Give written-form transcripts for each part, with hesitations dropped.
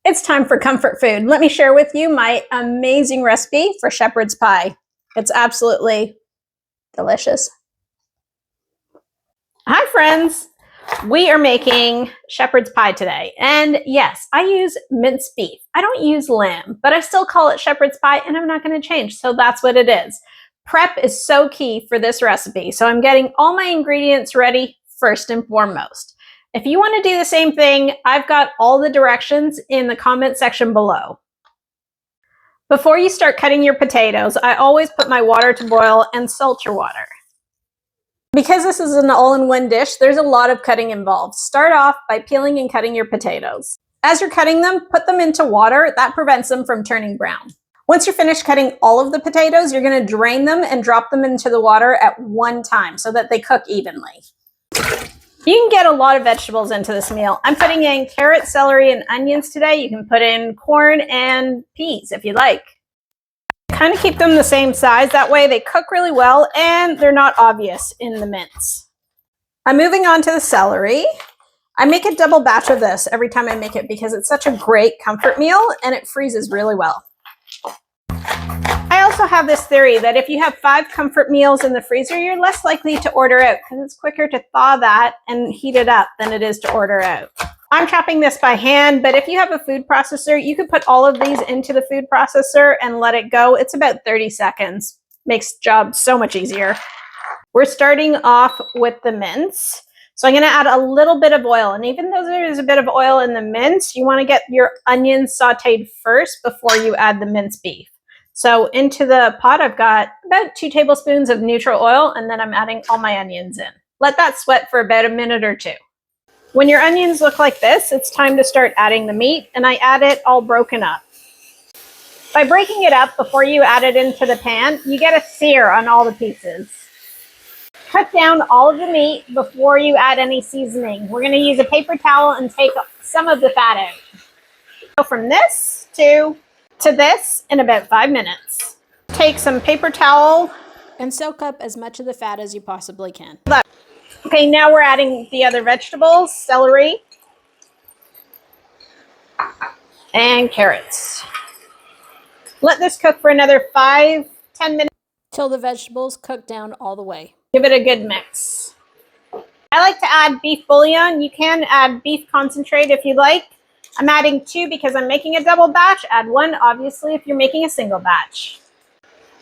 It's time for comfort food. Let me share with you my amazing recipe for shepherd's pie. It's absolutely delicious. Hi friends, we are making shepherd's pie today. And yes, I use minced beef. I don't use lamb, but I still call it shepherd's pie and I'm not going to change. So that's what it is. Prep is so key for this recipe. So I'm getting all my ingredients ready first and foremost. If you want to do the same thing, I've got all the directions in the comment section below. Before you start cutting your potatoes, I always put my water to boil and salt your water. Because this is an all-in-one dish, there's a lot of cutting involved. Start off by peeling and cutting your potatoes. As you're cutting them, put them into water. That prevents them from turning brown. Once you're finished cutting all of the potatoes, you're going to drain them and drop them into the water at one time so that they cook evenly. You can get a lot of vegetables into this meal. I'm putting in carrots, celery, and onions today. You can put in corn and peas if you like. Kind of keep them the same size. That way they cook really well and they're not obvious in the mince. I'm moving on to the celery. I make a double batch of this every time I make it because it's such a great comfort meal and it freezes really well. I also have this theory that if you have 5 comfort meals in the freezer, you're less likely to order out because it's quicker to thaw that and heat it up than it is to order out. I'm chopping this by hand, but if you have a food processor, you could put all of these into the food processor and let it go. It's about 30 seconds. Makes the job so much easier. We're starting off with the mince. So I'm going to add a little bit of oil. And even though there is a bit of oil in the mince, you want to get your onions sauteed first before you add the minced beef. So into the pot, I've got about 2 tablespoons of neutral oil, and then I'm adding all my onions in. Let that sweat for about a minute or 2. When your onions look like this, it's time to start adding the meat, and I add it all broken up. By breaking it up before you add it into the pan, you get a sear on all the pieces. Cut down all of the meat before you add any seasoning. We're going to use a paper towel and take some of the fat out. Go from this to this in about 5 minutes. Take some paper towel and soak up as much of the fat as you possibly can. Okay, now we're adding the other vegetables, celery and carrots. Let this cook for another 5-10 minutes till the vegetables cook down all the way. Give it a good mix. I like to add beef bouillon. You can add beef concentrate if you like. I'm adding 2 because I'm making a double batch. Add 1, obviously, if you're making a single batch.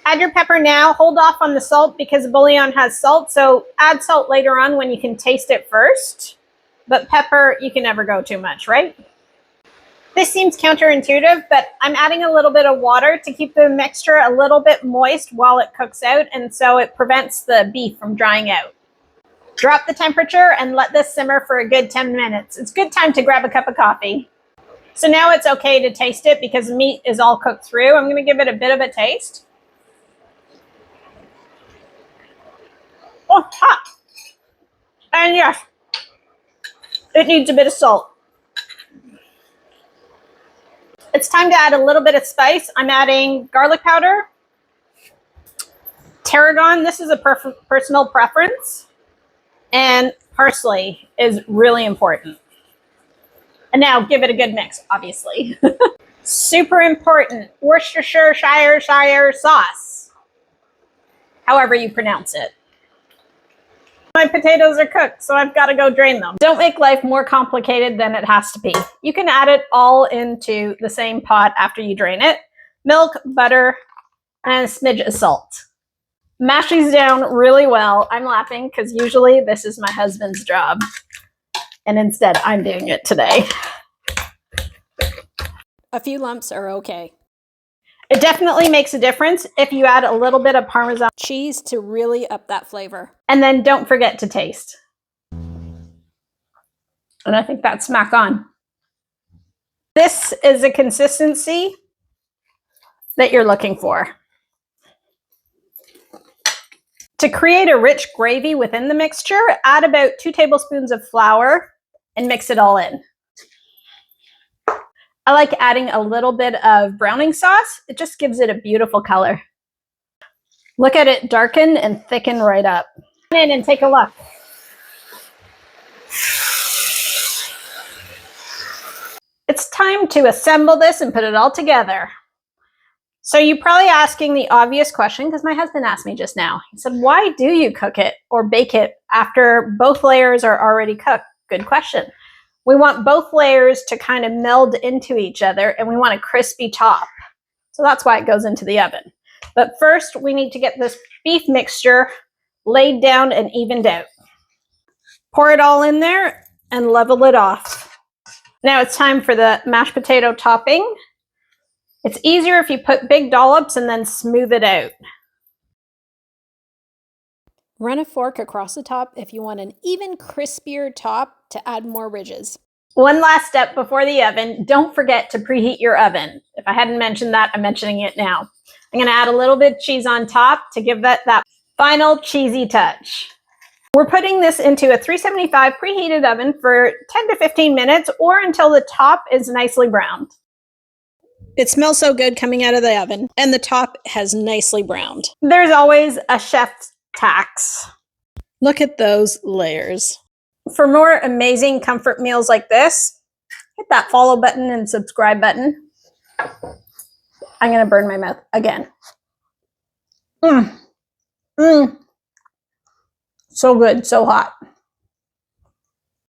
Add your pepper now. Hold off on the salt because the bouillon has salt. So add salt later on when you can taste it first. But pepper, you can never go too much, right? This seems counterintuitive, but I'm adding a little bit of water to keep the mixture a little bit moist while it cooks out. And so it prevents the beef from drying out. Drop the temperature and let this simmer for a good 10 minutes. It's a good time to grab a cup of coffee. So now it's okay to taste it because the meat is all cooked through. I'm going to give it a bit of a taste. Oh, hot. And yes, it needs a bit of salt. It's time to add a little bit of spice. I'm adding garlic powder, tarragon. This is a personal preference. And parsley is really important. And now give it a good mix, obviously. Super important, Worcestershire Sauce. However you pronounce it. My potatoes are cooked, so I've got to go drain them. Don't make life more complicated than it has to be. You can add it all into the same pot after you drain it. Milk, butter, and a smidge of salt. Mash these down really well. I'm laughing because usually this is my husband's job. And instead, I'm doing it today. A few lumps are okay. It definitely makes a difference if you add a little bit of Parmesan cheese to really up that flavor. And then don't forget to taste. And I think that's smack on. This is a consistency that you're looking for. To create a rich gravy within the mixture, add about 2 tablespoons of flour and mix it all in. I like adding a little bit of browning sauce. It just gives it a beautiful color. Look at it darken and thicken right up. Come in and take a look. It's time to assemble this and put it all together. So you're probably asking the obvious question, because my husband asked me just now. He said, why do you cook it or bake it after both layers are already cooked? Good question. We want both layers to kind of meld into each other, and we want a crispy top. So that's why it goes into the oven. But first, we need to get this beef mixture laid down and evened out. Pour it all in there and level it off. Now it's time for the mashed potato topping. It's easier if you put big dollops and then smooth it out. Run a fork across the top if you want an even crispier top to add more ridges. One last step before the oven, don't forget to preheat your oven. If I hadn't mentioned that, I'm mentioning it now. I'm going to add a little bit of cheese on top to give that final cheesy touch. We're putting this into a 375 preheated oven for 10 to 15 minutes or until the top is nicely browned. It smells so good coming out of the oven, and the top has nicely browned. There's always a chef's tax. Look at those layers. For more amazing comfort meals like this, hit that follow button and subscribe button. I'm going to burn my mouth again. So good, so hot.